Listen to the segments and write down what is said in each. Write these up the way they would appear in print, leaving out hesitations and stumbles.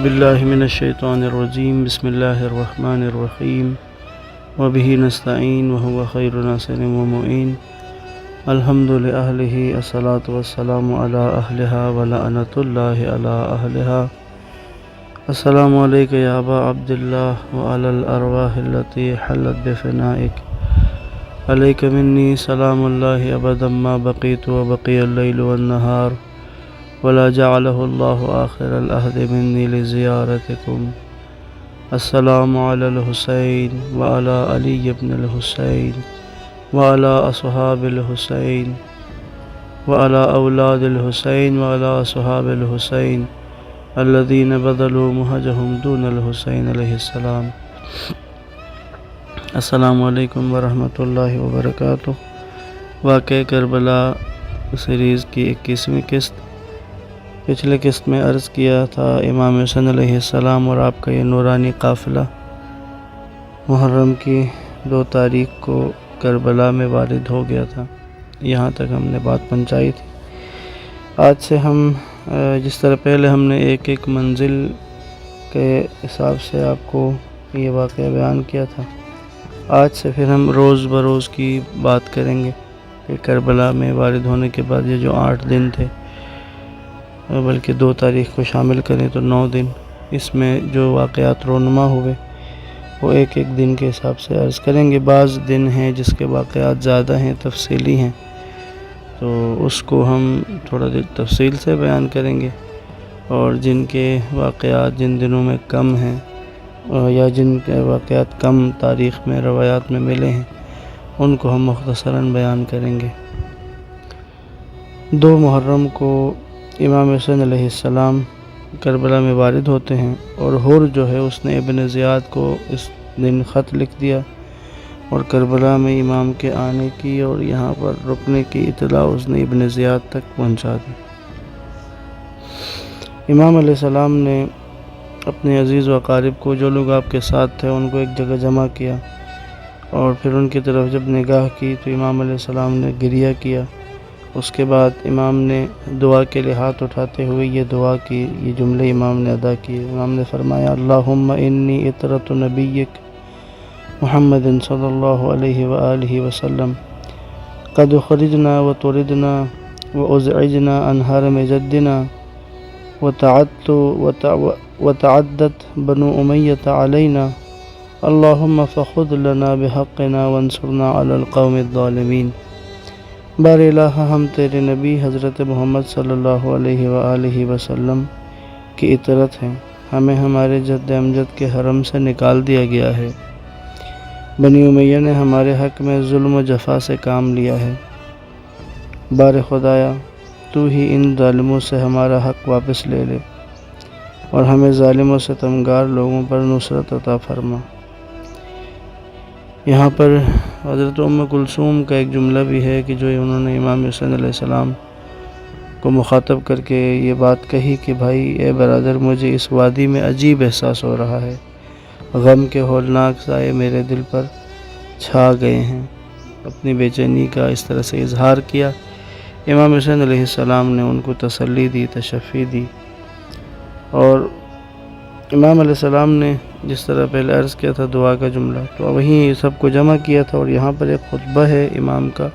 باللہ من الشیطان الرجیم بسم اللہ الرحمن الرحیم وبہ نستعین وہو خیر ناصر ومعین الحمد لأہلہ الصلاۃ والسلام علی اہلہا ولعنۃ اللہ علی اہلہا السلام علیکہ یا ابا عبداللہ وعلی الارواح التي حلت بفنائک علیک منی سلام اللہ ابدا ما بقیت وبقی اللیل والنہار ولا جعله الله آخر العهد مني لزيارتكم السلام على الحسين وعلى علي بن الحسين وعلى أصحاب الحسين وعلى أولاد الحسين وعلى أصحاب الحسين الذين بذلوا مهجهم دون الحسين عليه السلام. السلام علیکم ورحمۃ اللہ وبرکاتہ. واقعہ کربلا سیریز کی 21ویں قسط. پچھلے قسط میں عرض کیا تھا امام حسین علیہ السلام اور آپ کا یہ نورانی قافلہ محرم کی 2 تاریخ کو کربلا میں وارد ہو گیا تھا. یہاں تک ہم نے بات پہنچائی تھی. آج سے ہم جس طرح پہلے ہم نے ایک منزل کے حساب سے آپ کو یہ واقعہ بیان کیا تھا، آج سے پھر ہم روز بروز کی بات کریں گے کہ کربلا میں وارد ہونے کے بعد یہ جو 8 دن تھے، بلکہ 2 تاریخ کو شامل کریں تو 9 دن، اس میں جو واقعات رونما ہوئے وہ ایک دن کے حساب سے عرض کریں گے. بعض دن ہیں جس کے واقعات زیادہ ہیں، تفصیلی ہیں، تو اس کو ہم تھوڑا دیر تفصیل سے بیان کریں گے، اور جن کے واقعات جن دنوں میں کم ہیں یا جن کے واقعات کم تاریخ میں روایات میں ملے ہیں ان کو ہم مختصراً بیان کریں گے. 2 محرم کو امام حسین علیہ السلام کربلا میں وارد ہوتے ہیں، اور حر جو ہے اس نے ابن زیاد کو اس دن خط لکھ دیا اور کربلا میں امام کے آنے کی اور یہاں پر رکنے کی اطلاع اس نے ابن زیاد تک پہنچا دی. امام علیہ السلام نے اپنے عزیز و اقارب کو، جو لوگ آپ کے ساتھ تھے، ان کو ایک جگہ جمع کیا، اور پھر ان کی طرف جب نگاہ کی تو امام علیہ السلام نے گریہ کیا. اس کے بعد امام نے دعا کے لیے ہاتھ اٹھاتے ہوئے یہ دعا کی، یہ جملے امام نے ادا کیے. امام نے فرمایا: اللہم انی اطرۃ نبیک محمد صلی اللہ علیہ وآلہ وسلم قد خرجنا وطردنا وازعجنا عن حرم جدنا وتعدت بنو امیۃ علینا اللہم فخذ لنا بحقنا وانصرنا علی القوم الظالمین. بار الہ، ہم تیرے نبی حضرت محمد صلی اللہ علیہ وآلہ وسلم کی اطرت ہیں. ہمیں ہمارے جد امجد کے حرم سے نکال دیا گیا ہے. بنی امیہ نے ہمارے حق میں ظلم و جفا سے کام لیا ہے. بار خدایا، تو ہی ان ظالموں سے ہمارا حق واپس لے لے اور ہمیں ظالم و ستمگار لوگوں پر نصرت عطا فرما. یہاں پر حضرت ام کلثوم کا ایک جملہ بھی ہے کہ جو انہوں نے امام حسین علیہ السلام کو مخاطب کر کے یہ بات کہی کہ بھائی، اے برادر، مجھے اس وادی میں عجیب احساس ہو رہا ہے، غم کے ہولناک سائے میرے دل پر چھا گئے ہیں. اپنی بے چینی کا اس طرح سے اظہار کیا. امام حسین علیہ السلام نے ان کو تسلی دی، تشفی دی، اور امام علیہ السلام نے جس طرح پہلے عرض کیا تھا دعا کا جملہ، تو وہیں سب کو جمع کیا تھا. اور یہاں پر ایک خطبہ ہے امام کا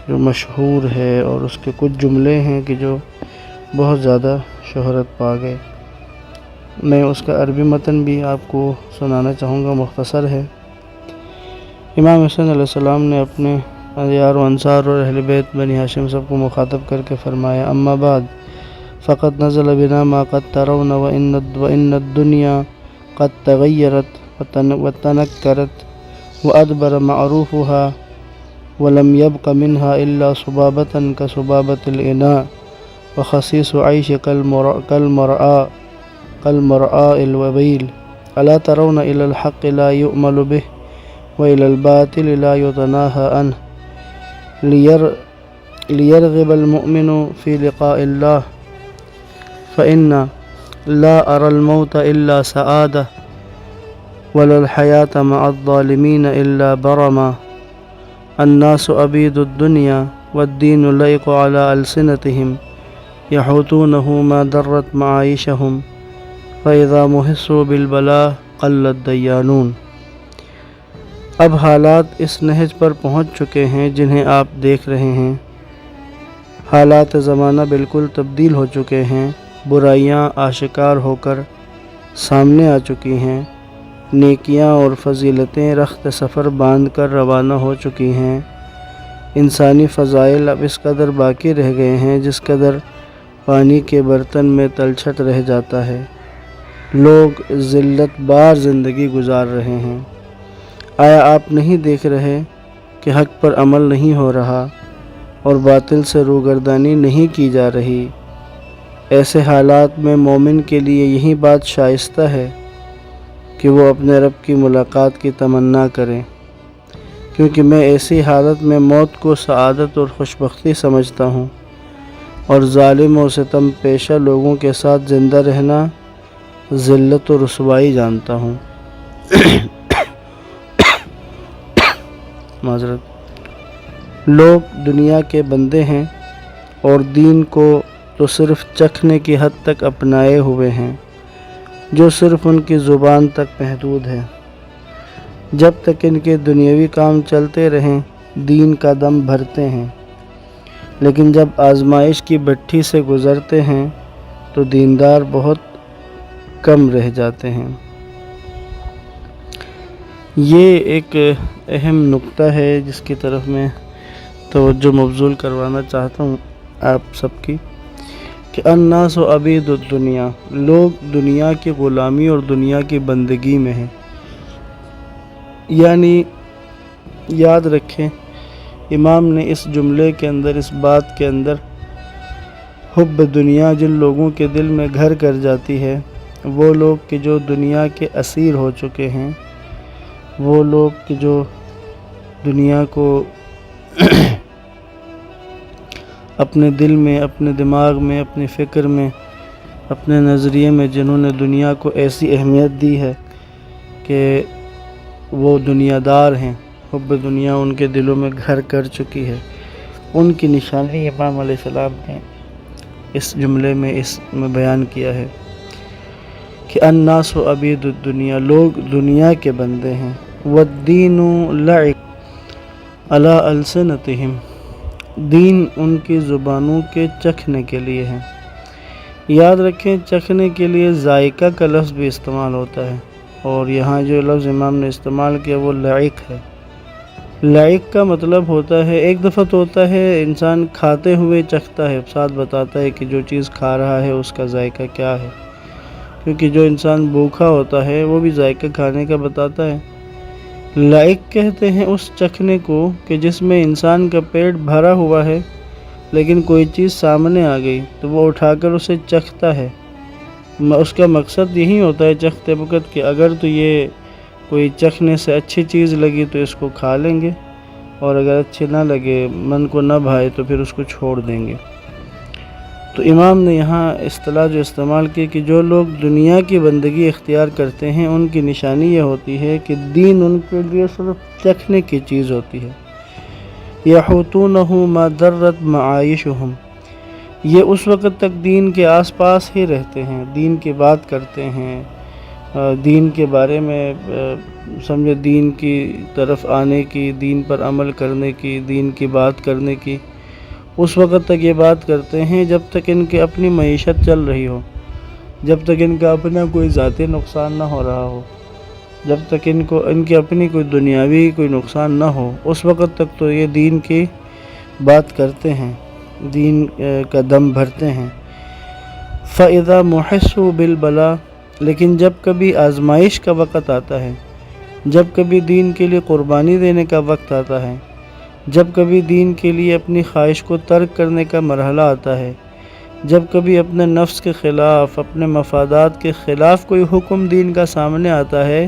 جو مشہور ہے، اور اس کے کچھ جملے ہیں کہ جو بہت زیادہ شہرت پا گئے. میں اس کا عربی متن بھی آپ کو سنانا چاہوں گا، مختصر ہے. امام حسین علیہ السلام نے اپنے یار و انصار اور اہل بیت بنی ہاشم سب کو مخاطب کر کے فرمایا: اما بعد فقد نزل بنا ما قد ترون وإن الدنيا قد تغيرت وتنكرت وأدبر معروفها ولم يبق منها إلا صبابة كصبابة الإناء وخسيس عيش كالمرآء الوبيل. ألا ترون إلى الحق لا يؤمل به وإلى الباطل لا يتناهى عنه ليرغب المؤمن في لقاء الله فإن لا أرى الموت إلا سعادة ولا الحياة مع الظالمين إلا برما. الناس عبيد الدنيا والدين لائق على ألسنتهم يحوتونه ما درت معايشهم فَإِذَا مُحِسُّوا بِالْبَلَا قَلَّ الدَّيَّانُونَ۔ اب حالات اس نہج پر پہنچ چکے ہیں جنہیں آپ دیکھ رہے ہیں۔ حالات زمانہ بالکل تبدیل ہو چکے ہیں، برائیاں آشکار ہو کر سامنے آ چکی ہیں، نیکیاں اور فضیلتیں رخت سفر باندھ کر روانہ ہو چکی ہیں۔ انسانی فضائل اب اس قدر باقی رہ گئے ہیں جس قدر پانی کے برتن میں تلچھٹ رہ جاتا ہے۔ لوگ ذلت بار زندگی گزار رہے ہیں۔ آیا آپ نہیں دیکھ رہے کہ حق پر عمل نہیں ہو رہا اور باطل سے روگردانی نہیں کی جا رہی؟ ایسے حالات میں مومن کے لیے یہی بات شائستہ ہے کہ وہ اپنے رب کی ملاقات کی تمنا کرے، کیونکہ میں ایسی حالت میں موت کو سعادت اور خوشبختی سمجھتا ہوں، اور ظالم و ستم پیشہ لوگوں کے ساتھ زندہ رہنا ذلت و رسوائی جانتا ہوں۔ معذرت۔ لوگ دنیا کے بندے ہیں اور دین کو تو صرف چکھنے کی حد تک اپنائے ہوئے ہیں، جو صرف ان کی زبان تک محدود ہے۔ جب تک ان کے دنیاوی کام چلتے رہیں دین کا دم بھرتے ہیں، لیکن جب آزمائش کی بھٹی سے گزرتے ہیں تو دیندار بہت کم رہ جاتے ہیں۔ یہ ایک اہم نقطہ ہے جس کی طرف میں توجہ مبذول کروانا چاہتا ہوں آپ سب کی، کہ الناس عبید الدنیا، لوگ دنیا کی غلامی اور دنیا کی بندگی میں ہیں۔ یعنی یاد رکھیں، امام نے اس جملے کے اندر، اس بات کے اندر حب دنیا جن لوگوں کے دل میں گھر کر جاتی ہے، وہ لوگ کہ جو دنیا کے اسیر ہو چکے ہیں، وہ لوگ کہ جو دنیا کو اپنے دل میں، اپنے دماغ میں، اپنی فکر میں، اپنے نظریے میں جنہوں نے دنیا کو ایسی اہمیت دی ہے کہ وہ دنیا دار ہیں، حب دنیا ان کے دلوں میں گھر کر چکی ہے، ان کی نشانی امام علیہ السلام نے اس جملے میں اس میں بیان کیا ہے کہ الناس عبید الدنیا، لوگ دنیا کے بندے ہیں، والدین لعب علی السنتہم، دین ان کی زبانوں کے چکھنے کے لیے ہے۔ یاد رکھیں، چکھنے کے لیے ذائقہ کا لفظ بھی استعمال ہوتا ہے، اور یہاں جو لفظ امام نے استعمال کیا وہ لعق ہے۔ لعق کا مطلب ہوتا ہے، ایک دفعہ تو ہوتا ہے انسان کھاتے ہوئے چکھتا ہے، ساتھ بتاتا ہے کہ جو چیز کھا رہا ہے اس کا ذائقہ کیا ہے، کیونکہ جو انسان بھوکا ہوتا ہے وہ بھی ذائقہ کھانے کا بتاتا ہے۔ لعق کہتے ہیں اس چکھنے کو کہ جس میں انسان کا پیٹ بھرا ہوا ہے لیکن کوئی چیز سامنے آ گئی تو وہ اٹھا کر اسے چکھتا ہے۔ اس کا مقصد یہی ہوتا ہے چکھتے وقت کہ اگر تو یہ کوئی چکھنے سے اچھی چیز لگی تو اس کو کھا لیں گے، اور اگر اچھی نہ لگے، من کو نہ بھائے، تو پھر اس کو چھوڑ دیں گے۔ تو امام نے یہاں اصطلاح جو استعمال کی کہ جو لوگ دنیا کی بندگی اختیار کرتے ہیں ان کی نشانی یہ ہوتی ہے کہ دین ان کے لیے صرف چکھنے کی چیز ہوتی ہے۔ یحوطونہ ما درت معایشہم، یہ اس وقت تک دین کے آس پاس ہی رہتے ہیں، دین کی بات کرتے ہیں، دین کے بارے میں سمجھے، دین کی طرف آنے کی، دین پر عمل کرنے کی، دین کی بات کرنے کی، اس وقت تک یہ بات کرتے ہیں جب تک ان کی اپنی معیشت چل رہی ہو، جب تک ان کا اپنا کوئی ذاتی نقصان نہ ہو رہا ہو، جب تک ان کی اپنی کوئی دنیاوی کوئی نقصان نہ ہو، اس وقت تک تو یہ دین کی بات کرتے ہیں، دین کا دم بھرتے ہیں۔ فَإِذَا مُحِسُّوا بِالْبَلَا، لیکن جب کبھی آزمائش کا وقت آتا ہے، جب کبھی دین کے لیے قربانی دینے کا وقت آتا ہے، جب کبھی دین کے لیے اپنی خواہش کو ترک کرنے کا مرحلہ آتا ہے، جب کبھی اپنے نفس کے خلاف، اپنے مفادات کے خلاف کوئی حکم دین کا سامنے آتا ہے،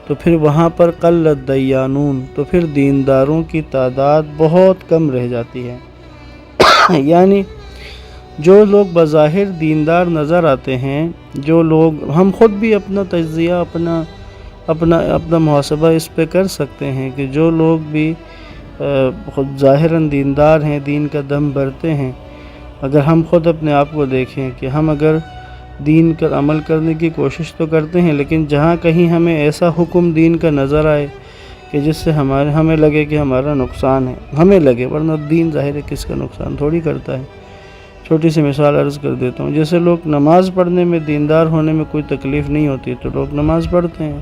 تو پھر وہاں پر قل الدیانون، تو پھر دینداروں کی تعداد بہت کم رہ جاتی ہے۔ یعنی جو لوگ بظاہر دیندار نظر آتے ہیں، جو لوگ، ہم خود بھی اپنا تجزیہ، اپنا محاسبہ اس پہ کر سکتے ہیں کہ جو لوگ بھی خود ظاہراً دیندار ہیں، دین کا دم بھرتے ہیں، اگر ہم خود اپنے آپ کو دیکھیں کہ ہم اگر دین کا عمل کرنے کی کوشش تو کرتے ہیں، لیکن جہاں کہیں ہمیں ایسا حکم دین کا نظر آئے کہ جس سے ہمیں لگے کہ ہمارا نقصان ہے، ہمیں لگے، ورنہ دین ظاہر ہے کس کا نقصان تھوڑی کرتا ہے۔ چھوٹی سی مثال عرض کر دیتا ہوں، جیسے لوگ نماز پڑھنے میں، دیندار ہونے میں کوئی تکلیف نہیں ہوتی تو لوگ نماز پڑھتے ہیں،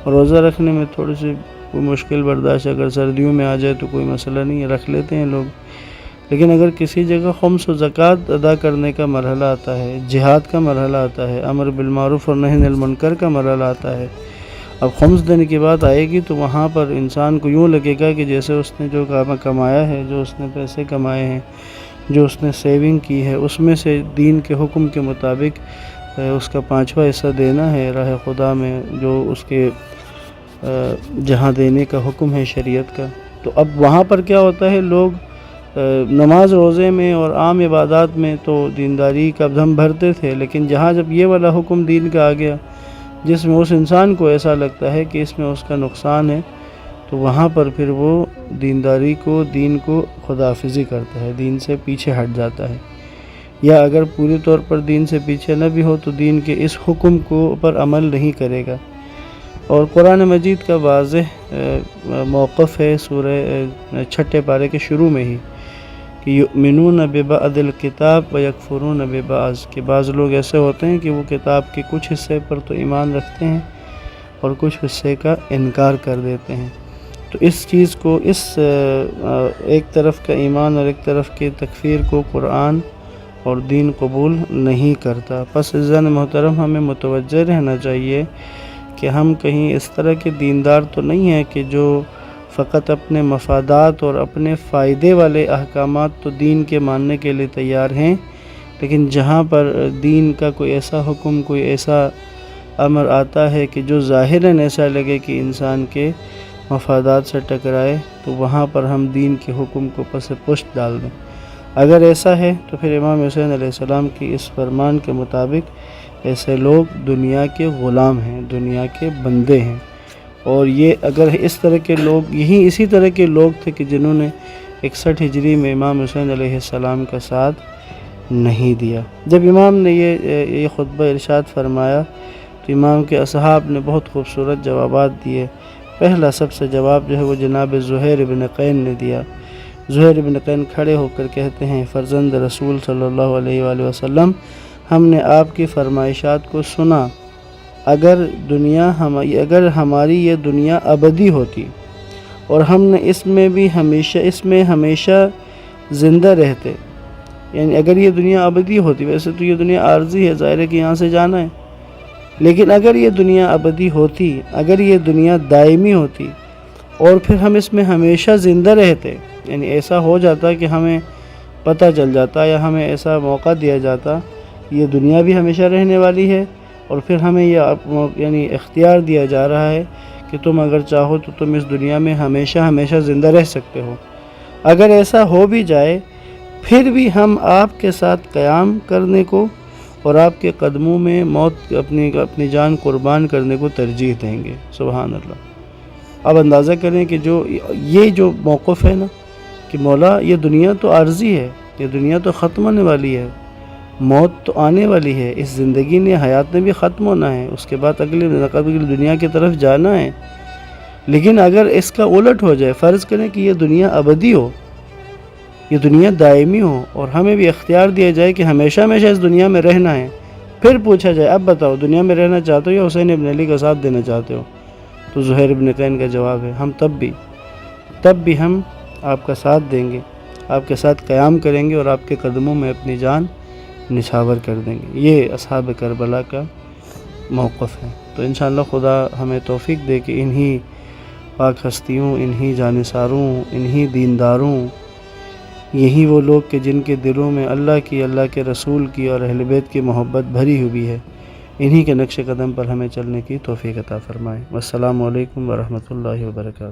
روزہ رکھنے میں تھوڑی سی کوئی مشکل برداشت اگر سردیوں میں آ جائے تو کوئی مسئلہ نہیں ہے، رکھ لیتے ہیں لوگ۔ لیکن اگر کسی جگہ خمس و زکوٰۃ ادا کرنے کا مرحلہ آتا ہے، جہاد کا مرحلہ آتا ہے، امر بالمعروف اور نہی عن المنکر کا مرحلہ آتا ہے، اب خمس دینے کی بات آئے گی تو وہاں پر انسان کو یوں لگے گا کہ جیسے اس نے جو کمایا ہے، جو اس نے پیسے کمائے ہیں، جو اس نے سیونگ کی ہے، اس میں سے دین کے حکم کے مطابق اس کا 5واں حصہ دینا ہے راہ خدا میں، جو اس کے جہاں دینے کا حکم ہے شریعت کا۔ تو اب وہاں پر کیا ہوتا ہے، لوگ نماز روزے میں اور عام عبادات میں تو دینداری کا دم بھرتے تھے، لیکن جہاں جب یہ والا حکم دین کا آ گیا جس میں اس انسان کو ایسا لگتا ہے کہ اس میں اس کا نقصان ہے، تو وہاں پر پھر وہ دینداری کو، دین کو خداحافظی کرتا ہے، دین سے پیچھے ہٹ جاتا ہے، یا اگر پوری طور پر دین سے پیچھے نہ بھی ہو تو دین کے اس حکم کو پر عمل نہیں کرے گا۔ اور قرآن مجید کا واضح موقف ہے سورہ 6 پارے کے شروع میں ہی کہ یؤمنون ببعض الکتاب ویکفرون ببعض، کہ بعض لوگ ایسے ہوتے ہیں کہ وہ کتاب کے کچھ حصے پر تو ایمان رکھتے ہیں اور کچھ حصے کا انکار کر دیتے ہیں۔ تو اس چیز کو، اس ایک طرف کا ایمان اور ایک طرف کی تکفیر کو قرآن اور دین قبول نہیں کرتا۔ پس عزیزان محترم، ہمیں متوجہ رہنا چاہیے کہ ہم کہیں اس طرح کے دیندار تو نہیں ہیں کہ جو فقط اپنے مفادات اور اپنے فائدے والے احکامات تو دین کے ماننے کے لیے تیار ہیں، لیکن جہاں پر دین کا کوئی ایسا حکم، کوئی ایسا امر آتا ہے کہ جو ظاہراً ایسا لگے کہ انسان کے مفادات سے ٹکرائے، تو وہاں پر ہم دین کے حکم کو پس پشت ڈال دیں۔ اگر ایسا ہے تو پھر امام حسین علیہ السلام کی اس فرمان کے مطابق ایسے لوگ دنیا کے غلام ہیں، دنیا کے بندے ہیں۔ اور یہ اگر اس طرح کے لوگ، اسی طرح کے لوگ تھے کہ جنہوں نے 61 ہجری میں امام حسین علیہ السلام کا ساتھ نہیں دیا۔ جب امام نے یہ خطبہ ارشاد فرمایا تو امام کے اصحاب نے بہت خوبصورت جوابات دیے۔ پہلا سب سے جواب جو ہے وہ جناب زہیر بن قین نے دیا۔ زہیر بن قین کھڑے ہو کر کہتے ہیں، فرزند رسول صلی اللہ علیہ وآلہ وسلم، ہم نے آپ کی فرمائشات کو سنا، اگر ہماری یہ دنیا ابدی ہوتی اور ہم نے اس میں ہمیشہ زندہ رہتے، یعنی اگر یہ دنیا ابدی ہوتی، ویسے تو یہ دنیا عارضی ہے، ظاہر ہے کہ یہاں سے جانا ہے، لیکن اگر یہ دنیا ابدی ہوتی، اگر یہ دنیا دائمی ہوتی اور پھر ہم اس میں ہمیشہ زندہ رہتے، یعنی ایسا ہو جاتا کہ ہمیں پتہ چل جاتا یا ہمیں ایسا موقع دیا جاتا یہ دنیا بھی ہمیشہ رہنے والی ہے، اور پھر ہمیں یعنی اختیار دیا جا رہا ہے کہ تم اگر چاہو تو تم اس دنیا میں ہمیشہ زندہ رہ سکتے ہو، اگر ایسا ہو بھی جائے پھر بھی ہم آپ کے ساتھ قیام کرنے کو اور آپ کے قدموں میں موت، اپنی جان قربان کرنے کو ترجیح دیں گے۔ سبحان اللہ۔ اب اندازہ کریں کہ یہ جو موقف ہے نا کہ مولا یہ دنیا تو عارضی ہے، یہ دنیا تو ختم ہونے والی ہے، موت تو آنے والی ہے، اس زندگی نے، حیات نے بھی ختم ہونا ہے، اس کے بعد اگلی دنیا کی طرف جانا ہے، لیکن اگر اس کا الٹ ہو جائے، فرض کریں کہ یہ دنیا ابدی ہو، یہ دنیا دائمی ہو اور ہمیں بھی اختیار دیا جائے کہ ہمیشہ اس دنیا میں رہنا ہے، پھر پوچھا جائے اب بتاؤ دنیا میں رہنا چاہتے ہو یا حسین ابن علی کا ساتھ دینا چاہتے ہو، تو زہیر ابن قین کا جواب ہے ہم تب بھی ہم آپ کا ساتھ دیں گے، آپ کے ساتھ قیام کریں گے اور آپ کے قدموں میں اپنی جان نچھاور کر دیں گے۔ یہ اصحاب کربلا کا موقف ہے۔ تو انشاءاللہ خدا ہمیں توفیق دے کہ انہی پاک ہستیوں، انہی جانثاروں، انہی دینداروں، یہی وہ لوگ کہ جن کے دلوں میں اللہ کی، اللہ کے رسول کی اور اہل بیت کی محبت بھری ہوئی ہے، انہی کے نقش قدم پر ہمیں چلنے کی توفیق عطا فرمائے۔ والسلام علیکم ورحمۃ اللہ وبرکاتہ۔